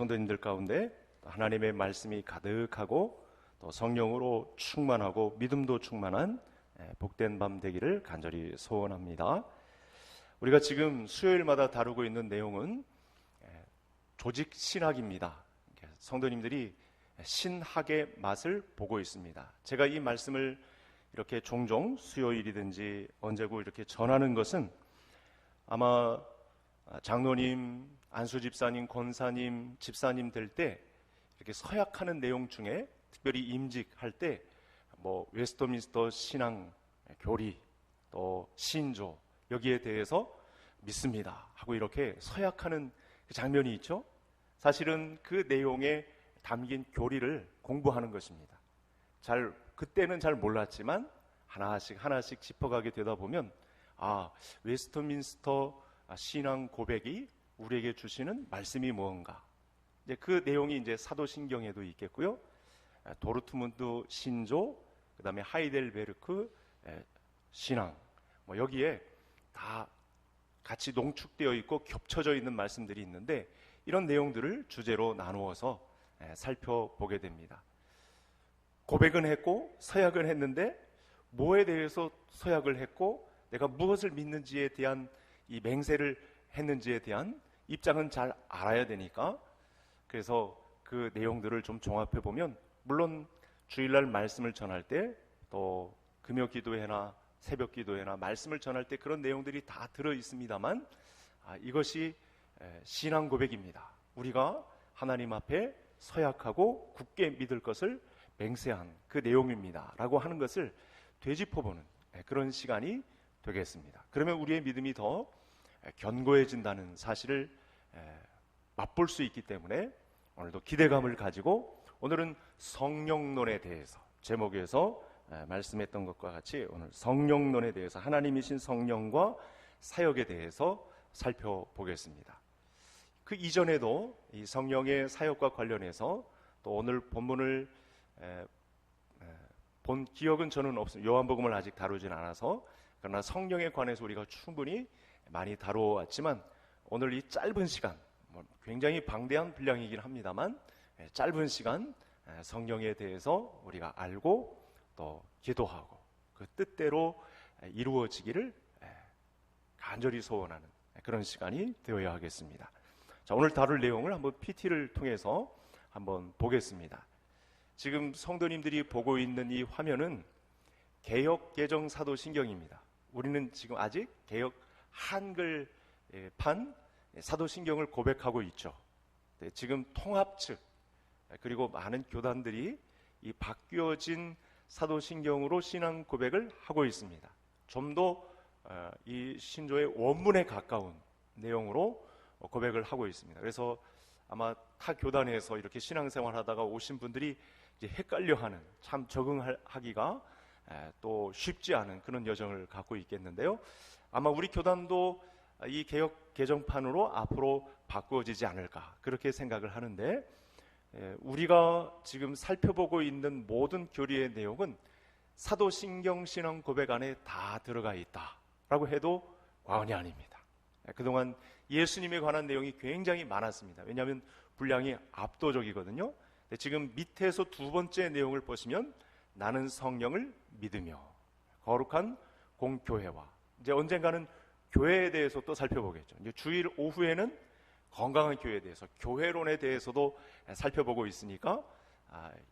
성도님들 가운데 하나님의 말씀이 가득하고 또 성령으로 충만하고 믿음도 충만한 복된 밤 되기를 간절히 소원합니다. 우리가 지금 수요일마다 다루고 있는 내용은 조직 신학입니다. 성도님들이 신학의 맛을 보고 있습니다. 제가 이 말씀을 이렇게 종종 수요일이든지 언제고 이렇게 전하는 것은 아마 장로님, 안수집사님, 권사님, 집사님 될 때 이렇게 서약하는 내용 중에 특별히 임직할 때 뭐 웨스트민스터 신앙 교리 또 신조 여기에 대해서 믿습니다 하고 이렇게 서약하는 그 장면이 있죠. 사실은 그 내용에 담긴 교리를 공부하는 것입니다. 그때는 잘 몰랐지만 하나씩 짚어가게 되다 보면 웨스트민스터 신앙 고백이 우리에게 주시는 말씀이 무언가, 이제 그 내용이 이제 사도신경에도 있겠고요. 도르트문트 신조, 그다음에 하이델베르크 신앙, 여기에 다 같이 농축되어 있고 겹쳐져 있는 말씀들이 있는데 이런 내용들을 주제로 나누어서 살펴보게 됩니다. 고백은 했고 서약은 했는데 뭐에 대해서 서약을 했고 내가 무엇을 믿는지에 대한 이 맹세를 했는지에 대한 입장은 잘 알아야 되니까, 그래서 그 내용들을 좀 종합해 보면 물론 주일날 말씀을 전할 때 또 금요 기도회나 새벽 기도회나 말씀을 전할 때 그런 내용들이 다 들어 있습니다만 이것이 신앙 고백입니다. 우리가 하나님 앞에 서약하고 굳게 믿을 것을 맹세한 그 내용입니다 라고 하는 것을 되짚어보는 그런 시간이 되겠습니다. 그러면 우리의 믿음이 더 견고해진다는 사실을 맛볼 수 있기 때문에 오늘도 기대감을 가지고 오늘은 성령론에 대해서, 제목에서 말씀했던 것과 같이 오늘 성령론에 대해서, 하나님이신 성령과 사역에 대해서 살펴보겠습니다. 그 이전에도 이 성령의 사역과 관련해서 또 오늘 본문을 본 기억은 저는 없습니다. 요한복음을 아직 다루진 않아서. 그러나 성령에 관해서 우리가 충분히 많이 다루어왔지만 오늘 이 짧은 시간, 굉장히 방대한 분량이긴 합니다만 짧은 시간 성령에 대해서 우리가 알고 또 기도하고 그 뜻대로 이루어지기를 간절히 소원하는 그런 시간이 되어야 하겠습니다. 자, 오늘 다룰 내용을 한번 PT를 통해서 한번 보겠습니다. 지금 성도님들이 보고 있는 이 화면은 개역 개정 사도신경입니다. 우리는 지금 아직 개역 한글판 사도신경을 고백하고 있죠. 지금 통합 측 그리고 많은 교단들이 이 바뀌어진 사도신경으로 신앙 고백을 하고 있습니다. 좀 더 이 신조의 원문에 가까운 내용으로 고백을 하고 있습니다. 그래서 아마 타 교단에서 이렇게 신앙생활 하다가 오신 분들이 이제 헷갈려하는, 참 적응하기가 또 쉽지 않은 그런 여정을 갖고 있겠는데요. 아마 우리 교단도 이 개역 개정판으로 앞으로 바꾸어지지 않을까 그렇게 생각을 하는데, 우리가 지금 살펴보고 있는 모든 교리의 내용은 사도신경 신앙 고백 안에 다 들어가 있다라고 해도 과언이 아닙니다. 그동안 예수님에 관한 내용이 굉장히 많았습니다. 왜냐하면 분량이 압도적이거든요. 지금 밑에서 두 번째 내용을 보시면 나는 성령을 믿으며 거룩한 공교회와, 이제 언젠가는 교회에 대해서 또 살펴보겠죠. 이제 주일 오후에는 건강한 교회에 대해서, 교회론에 대해서도 살펴보고 있으니까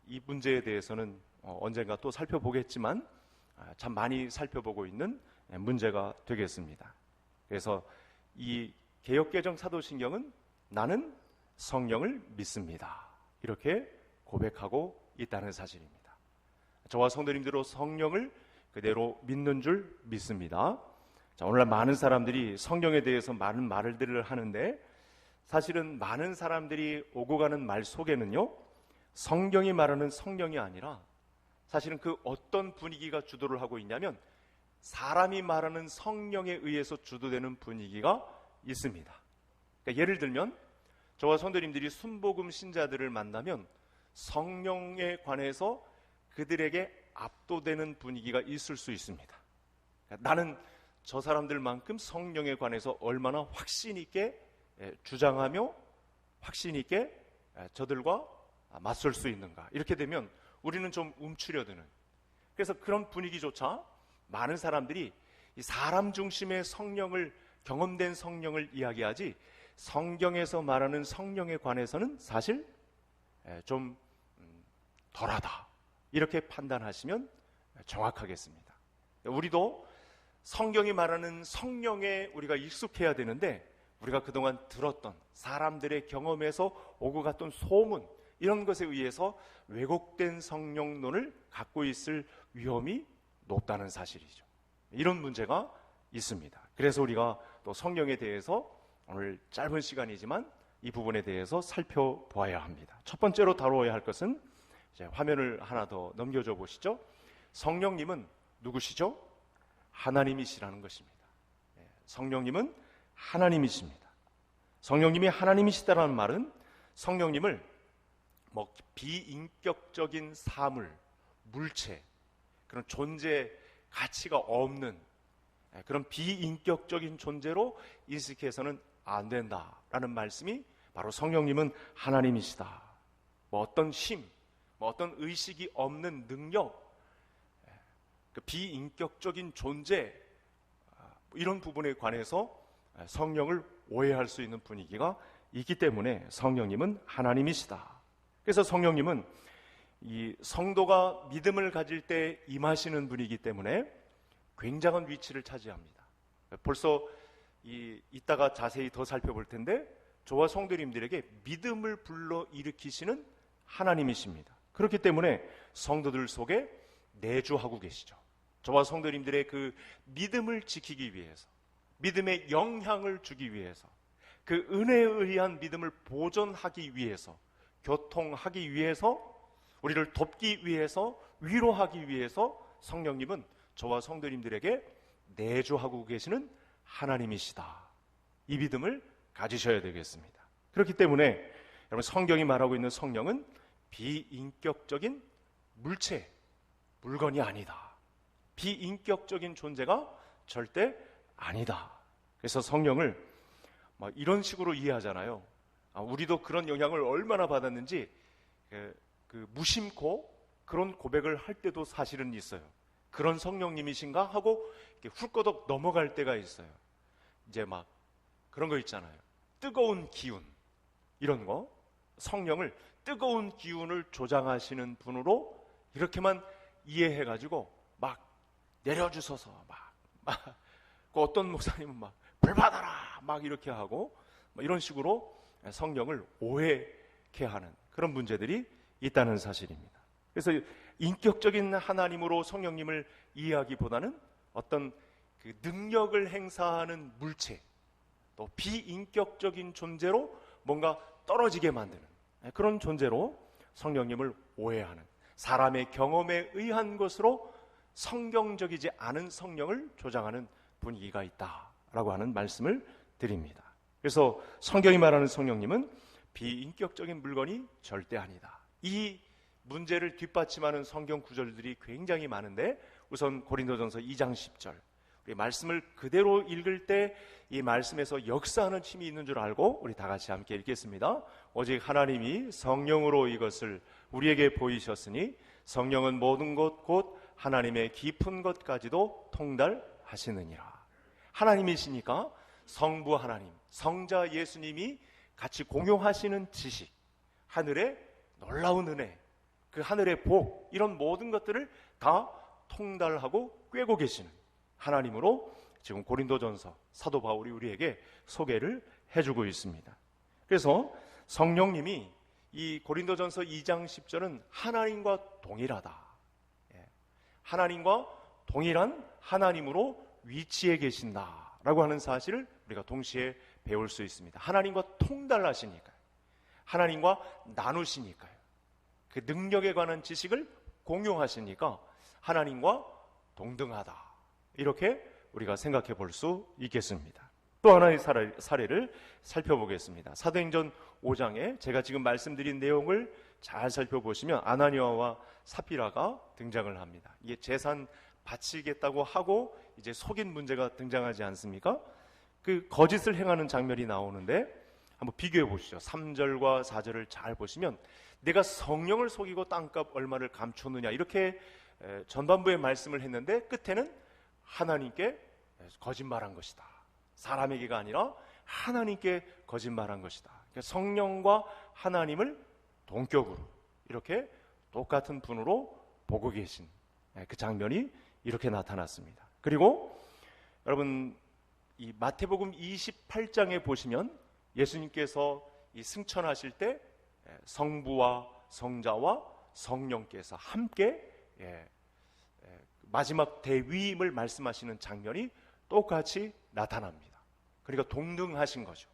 이 문제에 대해서는 언젠가 또 살펴보겠지만 참 많이 살펴보고 있는 문제가 되겠습니다. 그래서 이 개역개정 사도신경은 나는 성령을 믿습니다 이렇게 고백하고 있다는 사실입니다. 저와 성도님들로 성령을 그대로 믿는 줄 믿습니다. 자, 오늘날 많은 사람들이 성령에 대해서 많은 말들을 하는데 사실은 많은 사람들이 오고 가는 말 속에는요, 성경이 말하는 성령이 아니라 사실은 그 어떤 분위기가 주도를 하고 있냐면 사람이 말하는 성령에 의해서 주도되는 분위기가 있습니다. 그러니까 예를 들면 저와 성도님들이 순복음 신자들을 만나면 성령에 관해서 그들에게 압도되는 분위기가 있을 수 있습니다. 그러니까 나는 저 사람들만큼 성령에 관해서 얼마나 확신 있게 주장하며 확신 있게 저들과 맞설 수 있는가? 이렇게 되면 우리는 좀 움츠려드는, 그래서 그런 분위기조차 많은 사람들이 이 사람 중심의 성령을, 경험된 성령을 이야기하지 성경에서 말하는 성령에 관해서는 사실 좀 덜하다, 이렇게 판단하시면 정확하겠습니다. 우리도 성경이 말하는 성령에 우리가 익숙해야 되는데, 우리가 그동안 들었던 사람들의 경험에서 오고 갔던 소문, 이런 것에 의해서 왜곡된 성령론을 갖고 있을 위험이 높다는 사실이죠. 이런 문제가 있습니다. 그래서 우리가 또 성령에 대해서 오늘 짧은 시간이지만 이 부분에 대해서 살펴보아야 합니다. 첫 번째로 다루어야 할 것은, 이제 화면을 하나 더 넘겨줘 보시죠. 성령님은 누구시죠? 하나님이시라는 것입니다. 성령님은 하나님이십니다. 성령님이 하나님이시다라는 말은 성령님을 비인격적인 사물, 물체, 그런 존재 가치가 없는 그런 비인격적인 존재로 인식해서는 안 된다라는 말씀이 바로 성령님은 하나님이시다. 어떤 힘, 어떤 의식이 없는 능력, 그 비인격적인 존재, 이런 부분에 관해서 성령을 오해할 수 있는 분위기가 있기 때문에 성령님은 하나님이시다. 그래서 성령님은 이 성도가 믿음을 가질 때 임하시는 분이기 때문에 굉장한 위치를 차지합니다. 벌써 이따가 자세히 더 살펴볼 텐데, 저와 성도님들에게 믿음을 불러일으키시는 하나님이십니다. 그렇기 때문에 성도들 속에 내주하고 계시죠. 저와 성도님들의 그 믿음을 지키기 위해서, 믿음의 영향을 주기 위해서, 그 은혜에 의한 믿음을 보존하기 위해서, 교통하기 위해서, 우리를 돕기 위해서, 위로하기 위해서 성령님은 저와 성도님들에게 내주하고 계시는 하나님이시다. 이 믿음을 가지셔야 되겠습니다. 그렇기 때문에 여러분, 성경이 말하고 있는 성령은 비인격적인 물체, 물건이 아니다. 비인격적인 존재가 절대 아니다. 그래서 성령을 이런 식으로 이해하잖아요. 우리도 그런 영향을 얼마나 받았는지 무심코 그런 고백을 할 때도 사실은 있어요. 그런 성령님이신가 하고 훌꺼덕 넘어갈 때가 있어요. 이제 그런 거 있잖아요. 뜨거운 기운, 이런 거, 성령을 뜨거운 기운을 조장하시는 분으로 이렇게만 이해해가지고 내려주셔서 어떤 목사님은 불 받아라 이렇게 하고 이런 식으로 성령을 오해케 하는 그런 문제들이 있다는 사실입니다. 그래서 인격적인 하나님으로 성령님을 이해하기보다는 어떤 그 능력을 행사하는 물체, 또 비인격적인 존재로 뭔가 떨어지게 만드는 그런 존재로 성령님을 오해하는, 사람의 경험에 의한 것으로 성경적이지 않은 성령을 조장하는 분위기가 있다라고 하는 말씀을 드립니다. 그래서 성경이 말하는 성령님은 비인격적인 물건이 절대 아니다. 이 문제를 뒷받침하는 성경 구절들이 굉장히 많은데, 우선 고린도전서 2장 10절, 우리 말씀을 그대로 읽을 때 이 말씀에서 역사하는 힘이 있는 줄 알고 우리 다 같이 함께 읽겠습니다. 오직 하나님이 성령으로 이것을 우리에게 보이셨으니 성령은 모든 것 곧 하나님의 깊은 것까지도 통달하시느니라. 하나님이시니까 성부 하나님, 성자 예수님이 같이 공용하시는 지식, 하늘의 놀라운 은혜, 그 하늘의 복, 이런 모든 것들을 다 통달하고 꿰고 계시는 하나님으로 지금 고린도전서 사도 바울이 우리에게 소개를 해주고 있습니다. 그래서 성령님이 이 고린도전서 2장 10절은 하나님과 동일하다, 하나님과 동일한 하나님으로 위치해 계신다라고 하는 사실을 우리가 동시에 배울 수 있습니다. 하나님과 통달하시니까요, 하나님과 나누시니까요, 그 능력에 관한 지식을 공용하시니까 하나님과 동등하다, 이렇게 우리가 생각해 볼 수 있겠습니다. 또 하나의 사례를 살펴보겠습니다. 사도행전 5장에 제가 지금 말씀드린 내용을 잘 살펴보시면 아나니아와 삽비라가 등장을 합니다. 이게 재산 바치겠다고 하고 이제 속인 문제가 등장하지 않습니까? 그 거짓을 행하는 장면이 나오는데, 한번 비교해 보시죠. 3절과 4절을 잘 보시면 내가 성령을 속이고 땅값 얼마를 감추느냐 이렇게 전반부에 말씀을 했는데 끝에는 하나님께 거짓말한 것이다. 사람에게가 아니라 하나님께 거짓말한 것이다. 그러니까 성령과 하나님을 동격으로 이렇게 똑같은 분으로 보고 계신 그 장면이 이렇게 나타났습니다. 그리고 여러분 이 마태복음 28장에 보시면 예수님께서 이 승천하실 때 성부와 성자와 성령께서 함께 마지막 대위임을 말씀하시는 장면이 똑같이 나타납니다. 그러니까 동등하신 거죠.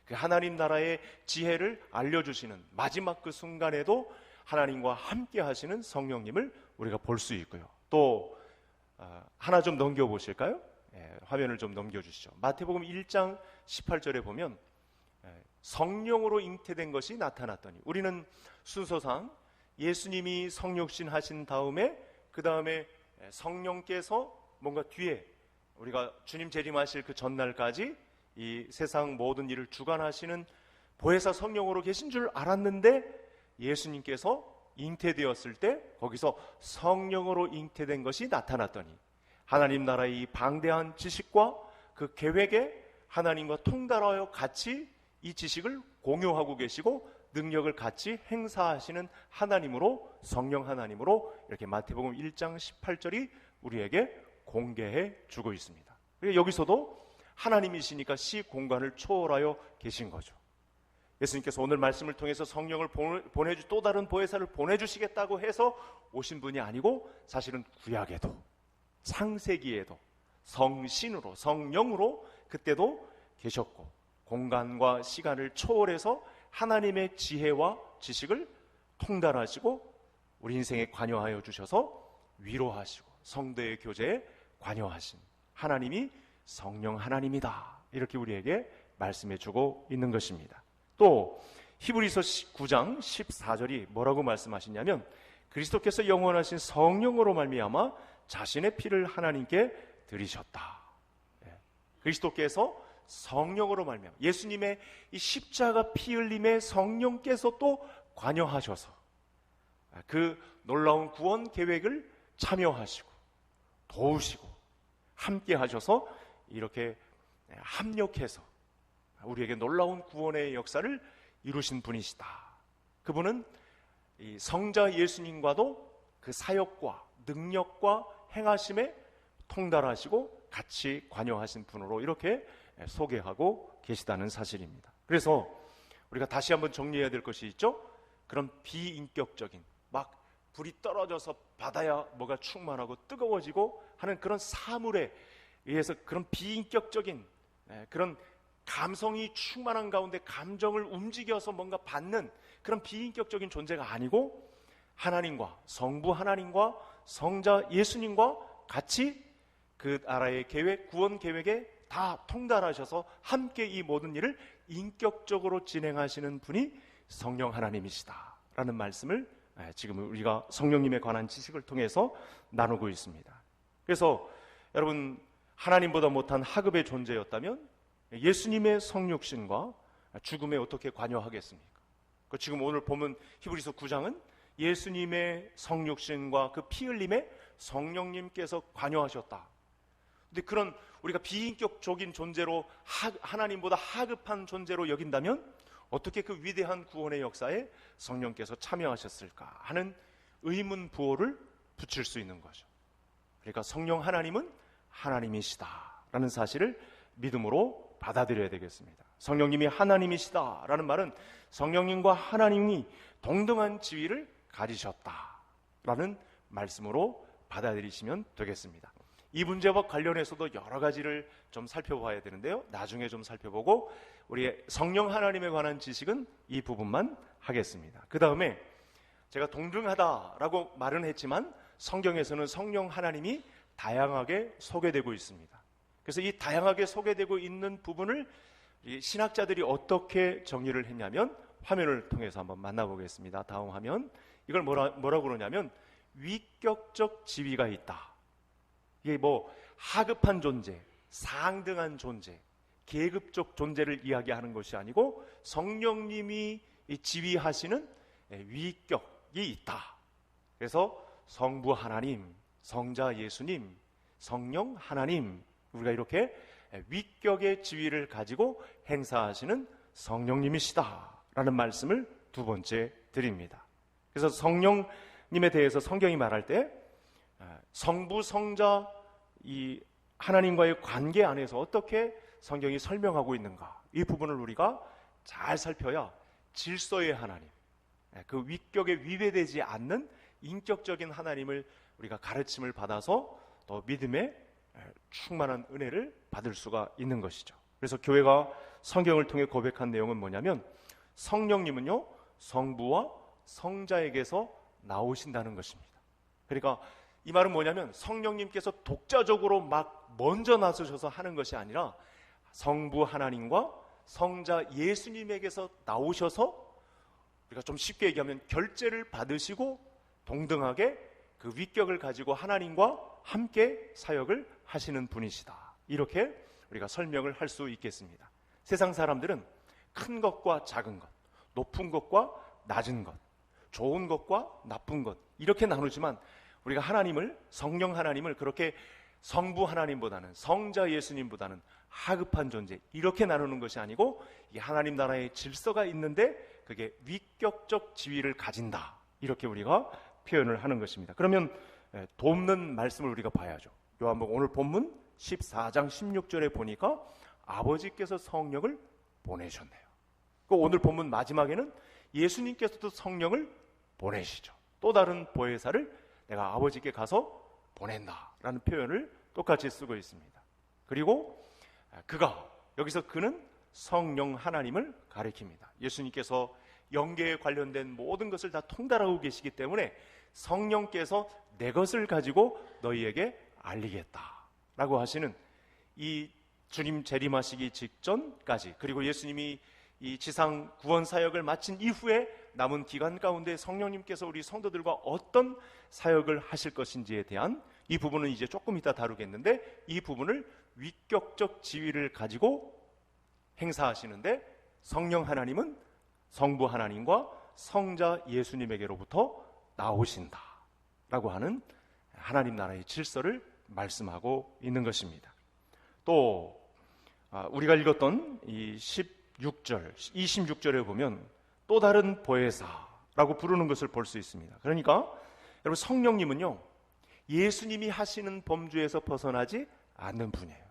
그 하나님 나라의 지혜를 알려주시는 마지막 그 순간에도 하나님과 함께 하시는 성령님을 우리가 볼 수 있고요. 또 하나 좀 넘겨보실까요? 화면을 좀 넘겨주시죠. 마태복음 1장 18절에 보면 성령으로 잉태된 것이 나타났더니, 우리는 순서상 예수님이 성육신 하신 다음에 그 다음에 성령께서 뭔가 뒤에 우리가 주님 재림하실 그 전날까지 이 세상 모든 일을 주관하시는 보혜사 성령으로 계신 줄 알았는데, 예수님께서 잉태되었을 때 거기서 성령으로 잉태된 것이 나타났더니 하나님 나라의 이 방대한 지식과 그 계획에 하나님과 통달하여 같이 이 지식을 공유하고 계시고 능력을 같이 행사하시는 하나님으로, 성령 하나님으로 이렇게 마태복음 1장 18절이 우리에게 공개해 주고 있습니다. 여기서도 하나님이시니까 시 공간을 초월하여 계신 거죠. 예수님께서 오늘 말씀을 통해서 성령을 또 다른 보혜사를 보내주시겠다고 해서 오신 분이 아니고, 사실은 구약에도 창세기에도 성신으로, 성령으로 그때도 계셨고, 공간과 시간을 초월해서 하나님의 지혜와 지식을 통달하시고 우리 인생에 관여하여 주셔서 위로하시고 성도의 교제에 관여하신 하나님이 성령 하나님이다, 이렇게 우리에게 말씀해 주고 있는 것입니다. 또 히브리서 9장 14절이 뭐라고 말씀하시냐면, 그리스도께서 영원하신 성령으로 말미암아 자신의 피를 하나님께 드리셨다. 그리스도께서 성령으로 말미암아, 예수님의 이 십자가 피 흘림에 성령께서 또 관여하셔서 그 놀라운 구원 계획을 참여하시고 도우시고 함께 하셔서 이렇게 합력해서 우리에게 놀라운 구원의 역사를 이루신 분이시다. 그분은 이 성자 예수님과도 그 사역과 능력과 행하심에 통달하시고 같이 관여하신 분으로 이렇게 소개하고 계시다는 사실입니다. 그래서 우리가 다시 한번 정리해야 될 것이 있죠. 그런 비인격적인, 막 불이 떨어져서 바다야 뭐가 충만하고 뜨거워지고 하는 그런 사물에 의해서 그런 비인격적인 그런 감성이 충만한 가운데 감정을 움직여서 뭔가 받는 그런 비인격적인 존재가 아니고, 하나님과 성부 하나님과 성자 예수님과 같이 그 나라의 계획, 구원 계획에 다 통달하셔서 함께 이 모든 일을 인격적으로 진행하시는 분이 성령 하나님이시다 라는 말씀을 지금 우리가 성령님에 관한 지식을 통해서 나누고 있습니다. 그래서 여러분, 하나님보다 못한 하급의 존재였다면 예수님의 성육신과 죽음에 어떻게 관여하겠습니까? 지금 오늘 보면 히브리서 9장은 예수님의 성육신과 그 피 흘림에 성령님께서 관여하셨다. 근데 그런 우리가 비인격적인 존재로 하나님보다 하급한 존재로 여긴다면 어떻게 그 위대한 구원의 역사에 성령께서 참여하셨을까 하는 의문 부호를 붙일 수 있는 거죠. 그러니까 성령 하나님은 하나님이시다라는 사실을 믿음으로 받아들여야 되겠습니다. 성령님이 하나님이시다라는 말은 성령님과 하나님이 동등한 지위를 가지셨다라는 말씀으로 받아들이시면 되겠습니다. 이 문제와 관련해서도 여러 가지를 좀 살펴봐야 되는데요, 나중에 좀 살펴보고 우리의 성령 하나님에 관한 지식은 이 부분만 하겠습니다. 그 다음에 제가 동등하다라고 말은 했지만 성경에서는 성령 하나님이 다양하게 소개되고 있습니다. 그래서 이 다양하게 소개되고 있는 부분을 이 신학자들이 어떻게 정리를 했냐면, 화면을 통해서 한번 만나보겠습니다. 다음 화면. 이걸 뭐라고 그러냐면 위격적 지위가 있다. 이게 뭐 하급한 존재, 상등한 존재, 계급적 존재를 이야기하는 것이 아니고 성령님이 지휘하시는 위격이 있다. 그래서 성부 하나님, 성자 예수님, 성령 하나님, 우리가 이렇게 위격의 지위를 가지고 행사하시는 성령님이시다라는 말씀을 두 번째 드립니다. 그래서 성령님에 대해서 성경이 말할 때 성부, 성자, 이 하나님과의 관계 안에서 어떻게 성경이 설명하고 있는가, 이 부분을 우리가 잘 살펴야 질서의 하나님, 그 위격에 위배되지 않는 인격적인 하나님을 우리가 가르침을 받아서 더 믿음의 충만한 은혜를 받을 수가 있는 것이죠. 그래서 교회가 성경을 통해 고백한 내용은 뭐냐면 성령님은요 성부와 성자에게서 나오신다는 것입니다. 그러니까 이 말은 뭐냐면 성령님께서 독자적으로 막 먼저 나서셔서 하는 것이 아니라 성부 하나님과 성자 예수님에게서 나오셔서, 우리가 좀 쉽게 얘기하면 결제를 받으시고 동등하게 그 위격을 가지고 하나님과 함께 사역을 하시는 분이시다, 이렇게 우리가 설명을 할 수 있겠습니다. 세상 사람들은 큰 것과 작은 것, 높은 것과 낮은 것, 좋은 것과 나쁜 것, 이렇게 나누지만 우리가 하나님을, 성령 하나님을 그렇게 성부 하나님보다는, 성자 예수님보다는 하급한 존재, 이렇게 나누는 것이 아니고 이 하나님 나라의 질서가 있는데 그게 위격적 지위를 가진다, 이렇게 우리가 표현을 하는 것입니다. 그러면 돕는 말씀을 우리가 봐야죠. 요한복음 오늘 본문 14장 16절에 보니까 아버지께서 성령을 보내셨네요. 그 오늘 본문 마지막에는 예수님께서도 성령을 보내시죠. 또 다른 보혜사를 내가 아버지께 가서 보낸다라는 표현을 똑같이 쓰고 있습니다. 그리고 그가, 여기서 그는 성령 하나님을 가리킵니다. 예수님께서 영계에 관련된 모든 것을 다 통달하고 계시기 때문에 성령께서 내 것을 가지고 너희에게 알리겠다라고 하시는, 이 주님 재림하시기 직전까지, 그리고 예수님이 이 지상 구원 사역을 마친 이후에 남은 기간 가운데 성령님께서 우리 성도들과 어떤 사역을 하실 것인지에 대한 이 부분은 이제 조금 이따 다루겠는데, 이 부분을 위격적 지위를 가지고 행사하시는데 성령 하나님은 성부 하나님과 성자 예수님에게로부터 나오신다 라고 하는 하나님 나라의 질서를 말씀하고 있는 것입니다. 또 우리가 읽었던 이 16절, 26절에 보면 또 다른 보혜사라고 부르는 것을 볼 수 있습니다. 그러니까 여러분, 성령님은요 예수님이 하시는 범주에서 벗어나지 않는 분이에요.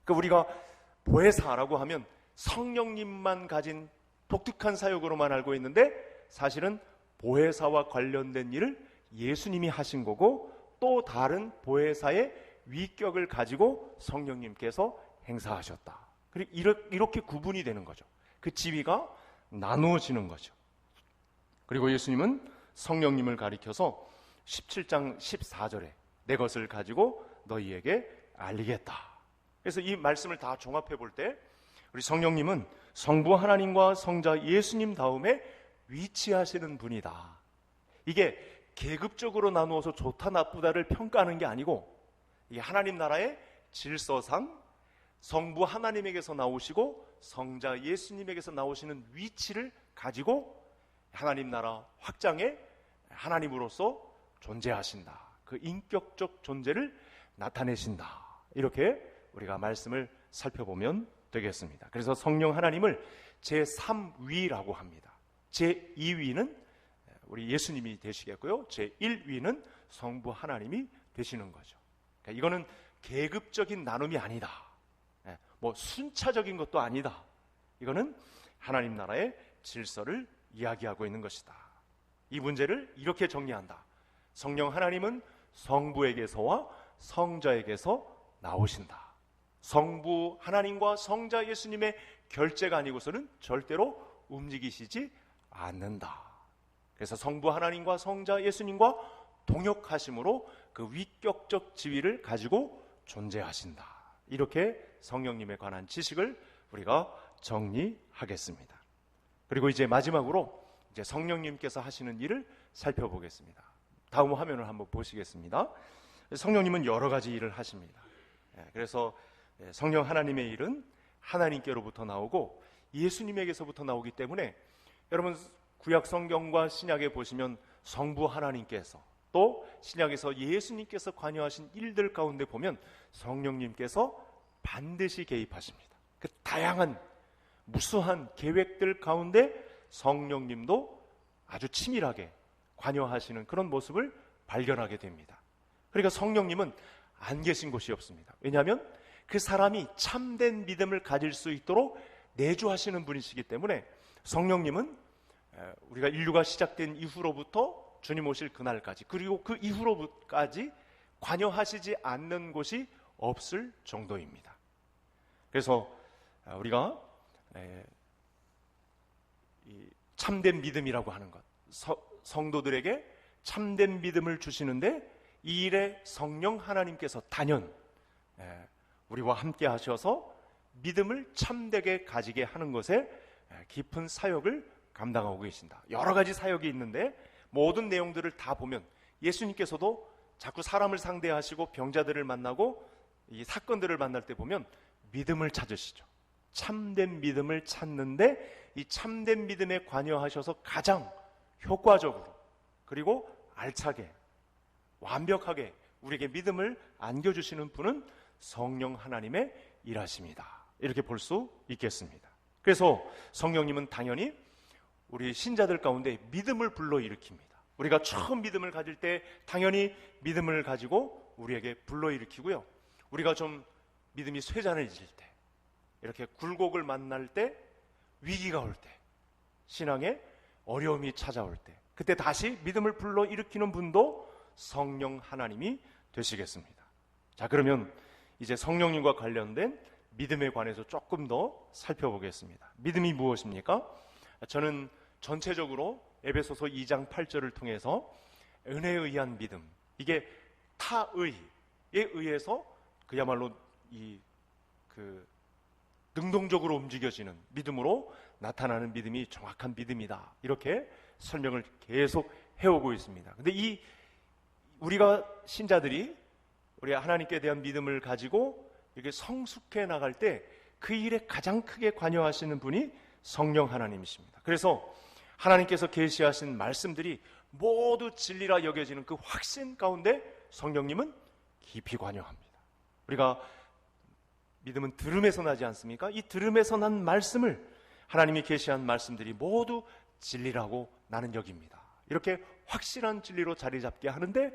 그러니까 우리가 보혜사라고 하면 성령님만 가진 독특한 사역으로만 알고 있는데 사실은 보혜사와 관련된 일을 예수님이 하신 거고, 또 다른 보혜사의 위격을 가지고 성령님께서 행사하셨다. 그리고 이렇게 구분이 되는 거죠. 그 지위가 나누어지는 거죠. 그리고 예수님은 성령님을 가리켜서 17장 14절에 내 것을 가지고 너희에게 알리겠다. 그래서 이 말씀을 다 종합해 볼 때 우리 성령님은 성부 하나님과 성자 예수님 다음에 위치하시는 분이다. 이게 계급적으로 나누어서 좋다 나쁘다를 평가하는 게 아니고, 이 하나님 나라의 질서상 성부 하나님에게서 나오시고 성자 예수님에게서 나오시는 위치를 가지고 하나님 나라 확장에 하나님으로서 존재하신다. 그 인격적 존재를 나타내신다. 이렇게 우리가 말씀을 살펴보면 되겠습니다. 그래서 성령 하나님을 제3위라고 합니다. 제2위는 우리 예수님이 되시겠고요, 제1위는 성부 하나님이 되시는 거죠. 그러니까 이거는 계급적인 나눔이 아니다, 뭐 순차적인 것도 아니다. 이거는 하나님 나라의 질서를 이야기하고 있는 것이다. 이 문제를 이렇게 정리한다. 성령 하나님은 성부에게서와 성자에게서 나오신다. 성부 하나님과 성자 예수님의 결제가 아니고서는 절대로 움직이시지 않는다. 그래서 성부 하나님과 성자 예수님과 동역하심으로 그 위격적 지위를 가지고 존재하신다. 이렇게 성령님에 관한 지식을 우리가 정리하겠습니다. 그리고 이제 마지막으로 이제 성령님께서 하시는 일을 살펴보겠습니다. 다음 화면을 한번 보시겠습니다. 성령님은 여러 가지 일을 하십니다. 그래서 성령 하나님의 일은 하나님께로부터 나오고 예수님에게서부터 나오기 때문에 여러분 구약 성경과 신약에 보시면 성부 하나님께서 또 신약에서 예수님께서 관여하신 일들 가운데 보면 성령님께서 반드시 개입하십니다. 그 다양한 무수한 계획들 가운데 성령님도 아주 치밀하게 관여하시는 그런 모습을 발견하게 됩니다. 그러니까 성령님은 안 계신 곳이 없습니다. 왜냐하면 그 사람이 참된 믿음을 가질 수 있도록 내주하시는 분이시기 때문에 성령님은 우리가 인류가 시작된 이후로부터 주님 오실 그날까지 그리고 그 이후로까지 관여하시지 않는 곳이 없을 정도입니다. 그래서 우리가 이 참된 믿음이라고 하는 것, 성도들에게 참된 믿음을 주시는데 이 일에 성령 하나님께서 단연 우리와 함께 하셔서 믿음을 참되게 가지게 하는 것에 깊은 사역을 감당하고 계신다. 여러 가지 사역이 있는데 모든 내용들을 다 보면 예수님께서도 자꾸 사람을 상대하시고 병자들을 만나고 이 사건들을 만날 때 보면 믿음을 찾으시죠. 참된 믿음을 찾는데 이 참된 믿음에 관여하셔서 가장 효과적으로 그리고 알차게 완벽하게 우리에게 믿음을 안겨주시는 분은 성령 하나님의 일하십니다. 이렇게 볼 수 있겠습니다. 그래서 성령님은 당연히 우리 신자들 가운데 믿음을 불러일으킵니다. 우리가 처음 믿음을 가질 때 당연히 믿음을 가지고 우리에게 불러일으키고요. 우리가 좀 믿음이 쇠잔해질 때, 이렇게 굴곡을 만날 때, 위기가 올 때, 신앙에 어려움이 찾아올 때, 그때 다시 믿음을 불러일으키는 분도 성령 하나님이 되시겠습니다. 자, 그러면 이제 성령님과 관련된 믿음에 관해서 조금 더 살펴보겠습니다. 믿음이 무엇입니까? 저는 전체적으로 에베소서 2장 8절을 통해서 은혜에 의한 믿음, 이게 타의에 의해서 그야말로 능동적으로 움직여지는 믿음으로 나타나는 믿음이 정확한 믿음이다, 이렇게 설명을 계속 해오고 있습니다. 근데 우리가 신자들이 우리 하나님께 대한 믿음을 가지고 이렇게 성숙해 나갈 때 그 일에 가장 크게 관여하시는 분이 성령 하나님이십니다. 그래서 하나님께서 계시하신 말씀들이 모두 진리라 여겨지는 그 확신 가운데 성령님은 깊이 관여합니다. 우리가 믿음은 들음에서 나지 않습니까? 이 들음에서 난 말씀을 하나님이 계시한 말씀들이 모두 진리라고 나는 여깁니다. 이렇게 확실한 진리로 자리 잡게 하는데,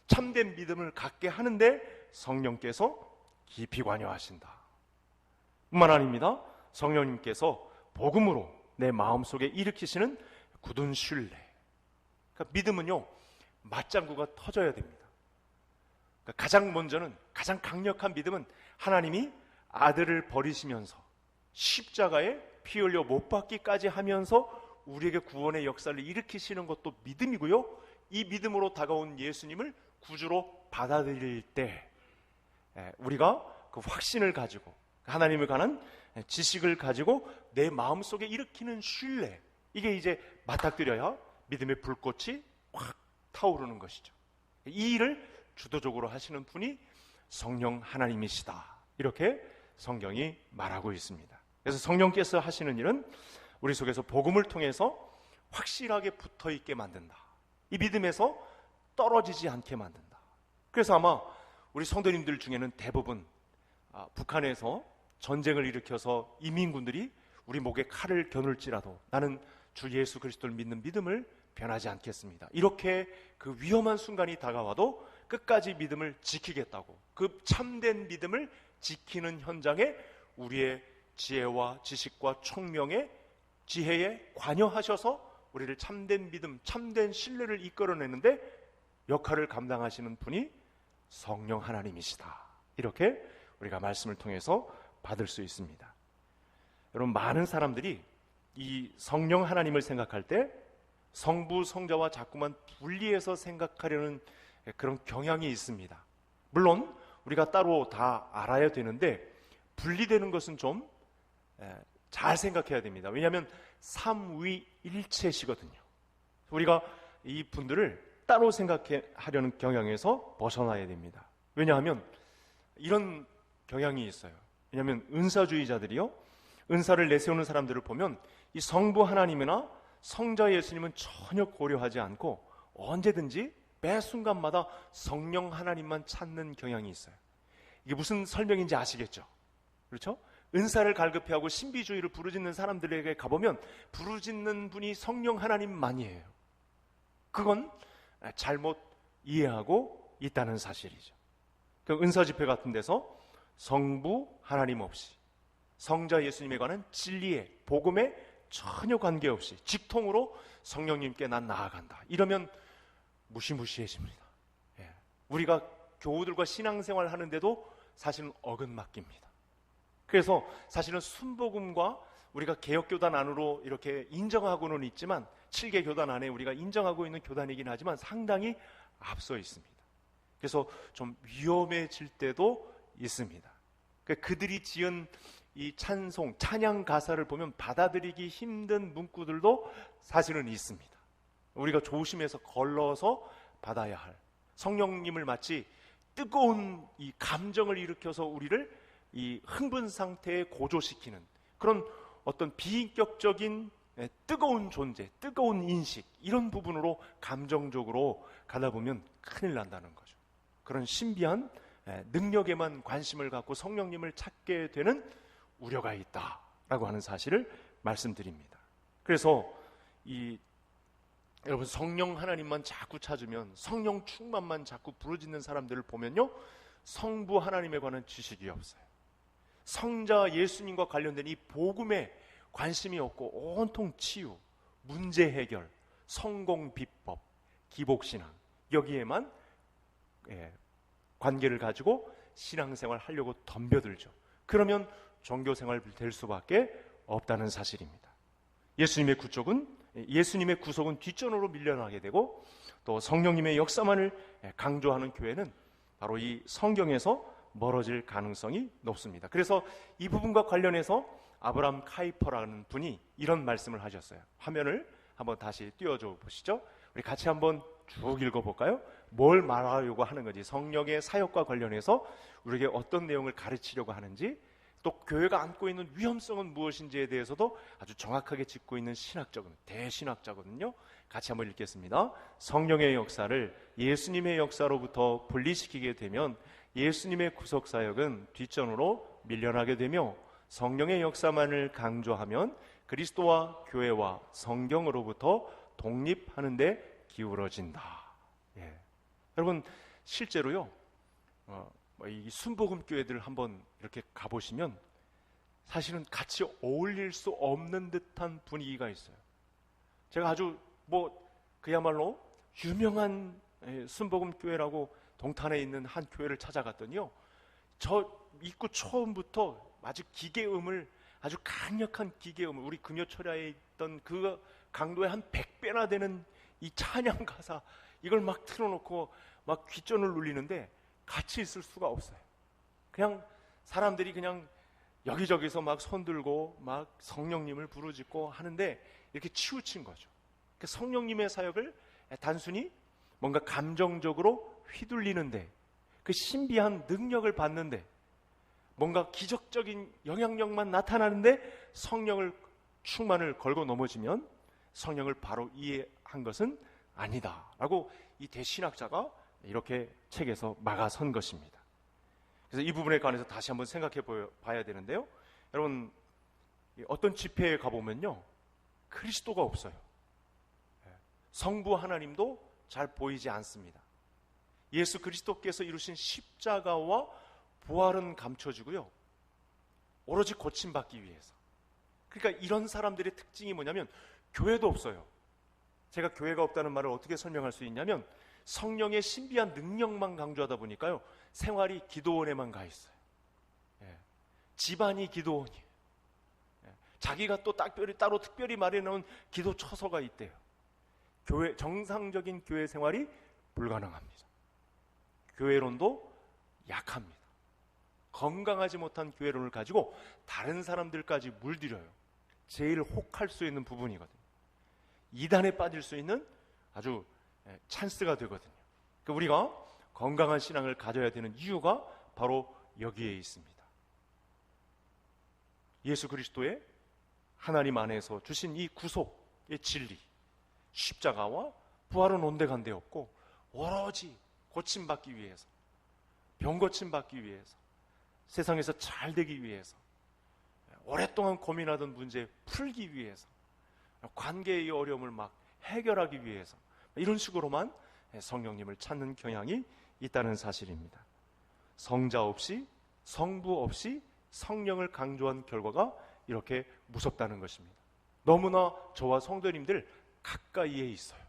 참된 믿음을 갖게 하는데 성령께서 깊이 관여하신다. 뿐만 아닙니다. 성령님께서 복음으로 내 마음속에 일으키시는 굳은 신뢰. 그러니까 믿음은요, 맞장구가 터져야 됩니다. 그러니까 가장 먼저는, 가장 강력한 믿음은 하나님이 아들을 버리시면서 십자가에 피 흘려 못 박기까지 하면서 우리에게 구원의 역사를 일으키시는 것도 믿음이고요, 이 믿음으로 다가온 예수님을 구주로 받아들일 때 우리가 그 확신을 가지고 하나님을 관한 지식을 가지고 내 마음속에 일으키는 신뢰, 이게 이제 맞닥뜨려야 믿음의 불꽃이 확 타오르는 것이죠. 이 일을 주도적으로 하시는 분이 성령 하나님이시다, 이렇게 성경이 말하고 있습니다. 그래서 성령께서 하시는 일은 우리 속에서 복음을 통해서 확실하게 붙어있게 만든다, 이 믿음에서 떨어지지 않게 만든다. 그래서 아마 우리 성도님들 중에는 대부분 북한에서 전쟁을 일으켜서 이민군들이 우리 목에 칼을 겨눌지라도 나는 주 예수 그리스도를 믿는 믿음을 변하지 않겠습니다, 이렇게 그 위험한 순간이 다가와도 끝까지 믿음을 지키겠다고, 그 참된 믿음을 지키는 현장에 우리의 지혜와 지식과 총명의 지혜에 관여하셔서 우리를 참된 믿음, 참된 신뢰를 이끌어내는데 역할을 감당하시는 분이 성령 하나님이시다, 이렇게 우리가 말씀을 통해서 받을 수 있습니다. 여러분, 많은 사람들이 이 성령 하나님을 생각할 때 성부, 성자와 자꾸만 분리해서 생각하려는 그런 경향이 있습니다. 물론 우리가 따로 다 알아야 되는데 분리되는 것은 좀 잘 생각해야 됩니다. 왜냐하면 삼위일체시거든요. 우리가 이 분들을 따로 생각하려는 경향에서 벗어나야 됩니다. 왜냐하면 이런 경향이 있어요. 왜냐하면 은사주의자들이요, 은사를 내세우는 사람들을 보면 이 성부 하나님이나 성자 예수님은 전혀 고려하지 않고 언제든지 매 순간마다 성령 하나님만 찾는 경향이 있어요. 이게 무슨 설명인지 아시겠죠? 그렇죠? 은사를 갈급해하고 신비주의를 부르짖는 사람들에게 가보면 부르짖는 분이 성령 하나님만이에요. 그건 잘못 이해하고 있다는 사실이죠. 그 은사 집회 같은 데서 성부 하나님 없이 성자 예수님에 관한 진리에, 복음에 전혀 관계없이 직통으로 성령님께 난 나아간다, 이러면 무시무시해집니다. 예. 우리가 교우들과 신앙생활 하는데도 사실은 어긋맞깁니다. 그래서 사실은 순복음과 우리가 개혁교단 안으로 이렇게 인정하고는 있지만, 7개 교단 안에 우리가 인정하고 있는 교단이긴 하지만 상당히 앞서 있습니다. 그래서 좀 위험해질 때도 있습니다. 그들이 지은 이 찬송, 찬양 가사를 보면 받아들이기 힘든 문구들도 사실은 있습니다. 우리가 조심해서 걸러서 받아야 할, 성령님을 마치 뜨거운 이 감정을 일으켜서 우리를 이 흥분 상태에 고조시키는 그런 어떤 비인격적인 뜨거운 존재, 뜨거운 인식, 이런 부분으로 감정적으로 가다 보면 큰일 난다는 거죠. 그런 신비한 능력에만 관심을 갖고 성령님을 찾게 되는 우려가 있다라고 하는 사실을 말씀드립니다. 그래서 여러분, 성령 하나님만 자꾸 찾으면, 성령 충만만 자꾸 부르짖는 사람들을 보면요, 성부 하나님에 관한 지식이 없어요. 성자 예수님과 관련된 이 복음에 관심이 없고 온통 치유, 문제 해결, 성공 비법, 기복신앙, 여기에만 관계를 가지고 신앙생활 하려고 덤벼들죠. 그러면 종교생활 될 수밖에 없다는 사실입니다. 예수님의 구속은 뒷전으로 밀려나게 되고, 또 성령님의 역사만을 강조하는 교회는 바로 이 성경에서 멀어질 가능성이 높습니다. 그래서 이 부분과 관련해서 아브라함 카이퍼라는 분이 이런 말씀을 하셨어요. 화면을 한번 다시 띄워줘 보시죠. 우리 같이 한번 쭉 읽어볼까요? 뭘 말하려고 하는 건지, 성령의 사역과 관련해서 우리에게 어떤 내용을 가르치려고 하는지, 또 교회가 안고 있는 위험성은 무엇인지에 대해서도 아주 정확하게 짚고 있는 대신학자거든요. 같이 한번 읽겠습니다. 성령의 역사를 예수님의 역사로부터 분리시키게 되면 예수님의 구속사역은 뒷전으로 밀려나게 되며, 성령의 역사만을 강조하면 그리스도와 교회와 성경으로부터 독립하는 데 기울어진다. 예. 여러분, 실제로요, 이 순복음 교회들 한번 이렇게 가보시면 사실은 같이 어울릴 수 없는 듯한 분위기가 있어요. 제가 아주 그야말로 유명한 순복음 교회라고 동탄에 있는 한 교회를 찾아갔더니요, 저 입구 처음부터 아주 강력한 기계음을, 우리 금요철야에 있던 그 강도의 한 100배나 되는 이 찬양 가사, 이걸 막 틀어놓고 막 귓전을 울리는데 같이 있을 수가 없어요. 그냥 사람들이 그냥 여기저기서 막 손들고 막 성령님을 부르짖고 하는데 이렇게 치우친 거죠. 성령님의 사역을 단순히 뭔가 감정적으로 휘둘리는데, 그 신비한 능력을 받는데, 뭔가 기적적인 영향력만 나타나는데 성령을 충만을 걸고 넘어지면 성령을 바로 이해한 것은 아니다라고 이 대신학자가 이렇게 책에서 막아선 것입니다. 그래서 이 부분에 관해서 다시 한번 생각해 봐야 되는데요, 여러분, 어떤 집회에 가보면요, 그리스도가 없어요. 성부 하나님도 잘 보이지 않습니다. 예수 그리스도께서 이루신 십자가와 부활은 감춰지고요, 오로지 고침받기 위해서. 그러니까 이런 사람들의 특징이 뭐냐면 교회도 없어요. 제가 교회가 없다는 말을 어떻게 설명할 수 있냐면, 성령의 신비한 능력만 강조하다 보니까요, 생활이 기도원에만 가 있어요. 집안이 기도원이에요. 자기가 또 따로 특별히 마련해놓은 기도 처소가 있대요. 정상적인 교회 생활이 불가능합니다. 교회론도 약합니다. 건강하지 못한 교회론을 가지고 다른 사람들까지 물들여요. 제일 혹할 수 있는 부분이거든요. 이단에 빠질 수 있는 아주 찬스가 되거든요. 그러니까 우리가 건강한 신앙을 가져야 되는 이유가 바로 여기에 있습니다. 예수 그리스도의 하나님 안에서 주신 이 구속의 진리, 십자가와 부활은 온데간데 없고 오로지 고침받기 위해서, 병 고침받기 위해서, 세상에서 잘 되기 위해서, 오랫동안 고민하던 문제 풀기 위해서, 관계의 어려움을 막 해결하기 위해서, 이런 식으로만 성령님을 찾는 경향이 있다는 사실입니다. 성자 없이, 성부 없이 성령을 강조한 결과가 이렇게 무섭다는 것입니다. 너무나 저와 성도님들 가까이에 있어요.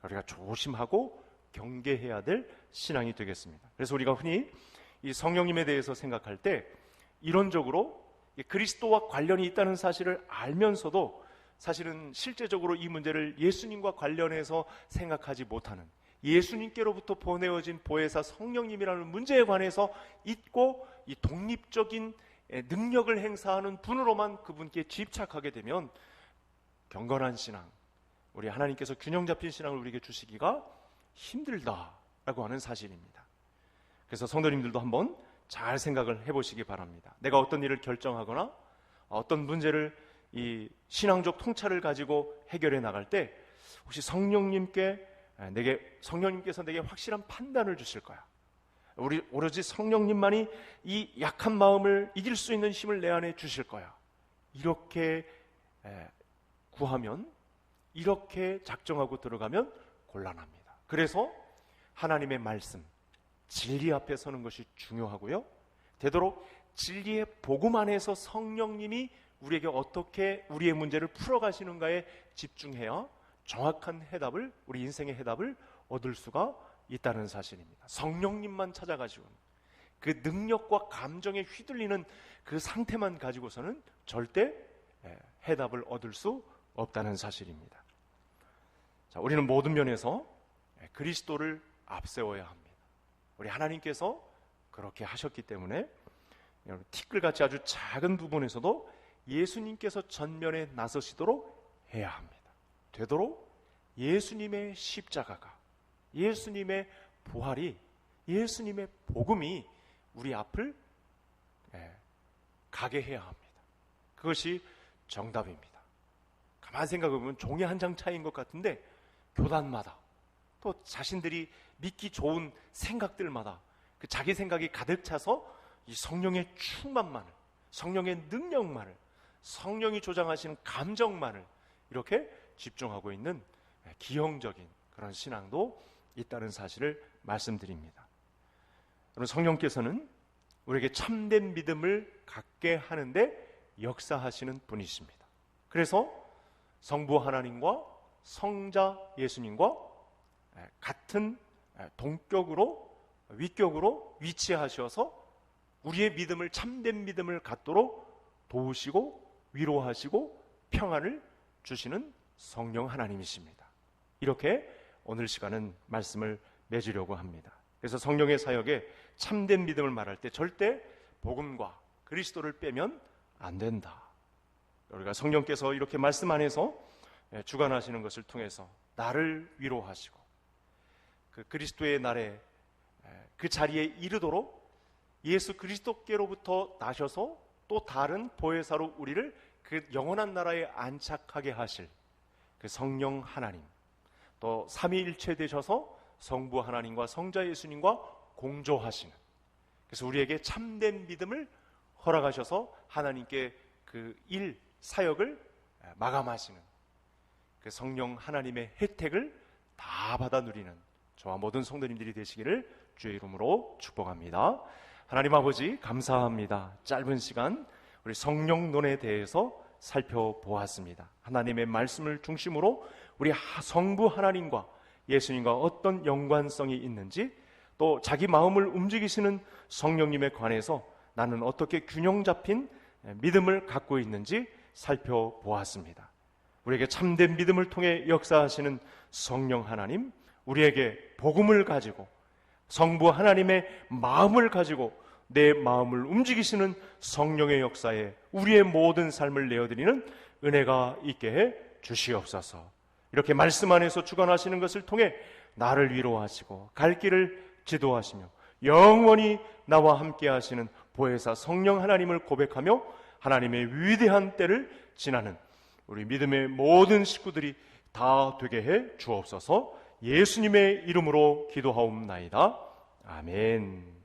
우리가 조심하고 경계해야 될 신앙이 되겠습니다. 그래서 우리가 흔히 이 성령님에 대해서 생각할 때 이론적으로 그리스도와 관련이 있다는 사실을 알면서도 사실은 실제적으로 이 문제를 예수님과 관련해서 생각하지 못하는, 예수님께로부터 보내어진 보혜사 성령님이라는 문제에 관해서 잊고 이 독립적인 능력을 행사하는 분으로만 그분께 집착하게 되면 경건한 신앙, 우리 하나님께서 균형 잡힌 신앙을 우리에게 주시기가 힘들다라고 하는 사실입니다. 그래서 성도님들도 한번 잘 생각을 해보시기 바랍니다. 내가 어떤 일을 결정하거나 어떤 문제를 이 신앙적 통찰을 가지고 해결해 나갈 때 혹시 성령님께서 내게 확실한 판단을 주실 거야. 우리 오로지 성령님만이 이 약한 마음을 이길 수 있는 힘을 내 안에 주실 거야. 이렇게 구하면, 이렇게 작정하고 들어가면 곤란합니다. 그래서 하나님의 말씀, 진리 앞에 서는 것이 중요하고요. 되도록 진리의 복음 안에서 성령님이 우리에게 어떻게 우리의 문제를 풀어가시는가에 집중해야 정확한 해답을, 우리 인생의 해답을 얻을 수가 있다는 사실입니다. 성령님만 찾아가시고는, 그 능력과 감정에 휘둘리는 그 상태만 가지고서는 절대 해답을 얻을 수 없다는 사실입니다. 자, 우리는 모든 면에서 그리스도를 앞세워야 합니다. 우리 하나님께서 그렇게 하셨기 때문에 여러분, 티끌같이 아주 작은 부분에서도 예수님께서 전면에 나서시도록 해야 합니다. 되도록 예수님의 십자가가, 예수님의 부활이, 예수님의 복음이 우리 앞을 가게 해야 합니다. 그것이 정답입니다. 가만 생각해보면 종이 한 장 차이인 것 같은데 교단마다 또 자신들이 믿기 좋은 생각들마다 그 자기 생각이 가득 차서 이 성령의 충만만을, 성령의 능력만을, 성령이 조장하시는 감정만을 이렇게 집중하고 있는 기형적인 그런 신앙도 있다는 사실을 말씀드립니다. 여러분, 성령께서는 우리에게 참된 믿음을 갖게 하는데 역사하시는 분이십니다. 그래서 성부 하나님과 성자 예수님과 같은 동격으로, 위격으로 위치하셔서 우리의 믿음을, 참된 믿음을 갖도록 도우시고 위로하시고 평안을 주시는 성령 하나님이십니다. 이렇게 오늘 시간은 말씀을 맺으려고 합니다. 그래서 성령의 사역에 참된 믿음을 말할 때 절대 복음과 그리스도를 빼면 안 된다. 우리가 성령께서 이렇게 말씀 안에서 주관하시는 것을 통해서 나를 위로하시고 그 그리스도의 날에 그 자리에 이르도록 예수 그리스도께로부터 나셔서 또 다른 보혜사로 우리를 그 영원한 나라에 안착하게 하실 그 성령 하나님, 또 삼위일체 되셔서 성부 하나님과 성자 예수님과 공조하시는, 그래서 우리에게 참된 믿음을 허락하셔서 하나님께 그 일, 사역을 마감하시는 그 성령 하나님의 혜택을 다 받아 누리는 저와 모든 성도님들이 되시기를 주의 이름으로 축복합니다. 하나님 아버지, 감사합니다. 짧은 시간 우리 성령론에 대해서 살펴보았습니다. 하나님의 말씀을 중심으로 우리 성부 하나님과 예수님과 어떤 연관성이 있는지, 또 자기 마음을 움직이시는 성령님에 관해서 나는 어떻게 균형 잡힌 믿음을 갖고 있는지 살펴보았습니다. 우리에게 참된 믿음을 통해 역사하시는 성령 하나님, 우리에게 복음을 가지고 성부 하나님의 마음을 가지고 내 마음을 움직이시는 성령의 역사에 우리의 모든 삶을 내어드리는 은혜가 있게 해 주시옵소서. 이렇게 말씀 안에서 주관하시는 것을 통해 나를 위로하시고 갈 길을 지도하시며 영원히 나와 함께 하시는 보혜사 성령 하나님을 고백하며 하나님의 위대한 때를 지나는 우리 믿음의 모든 식구들이 다 되게 해 주옵소서. 예수님의 이름으로 기도하옵나이다. 아멘.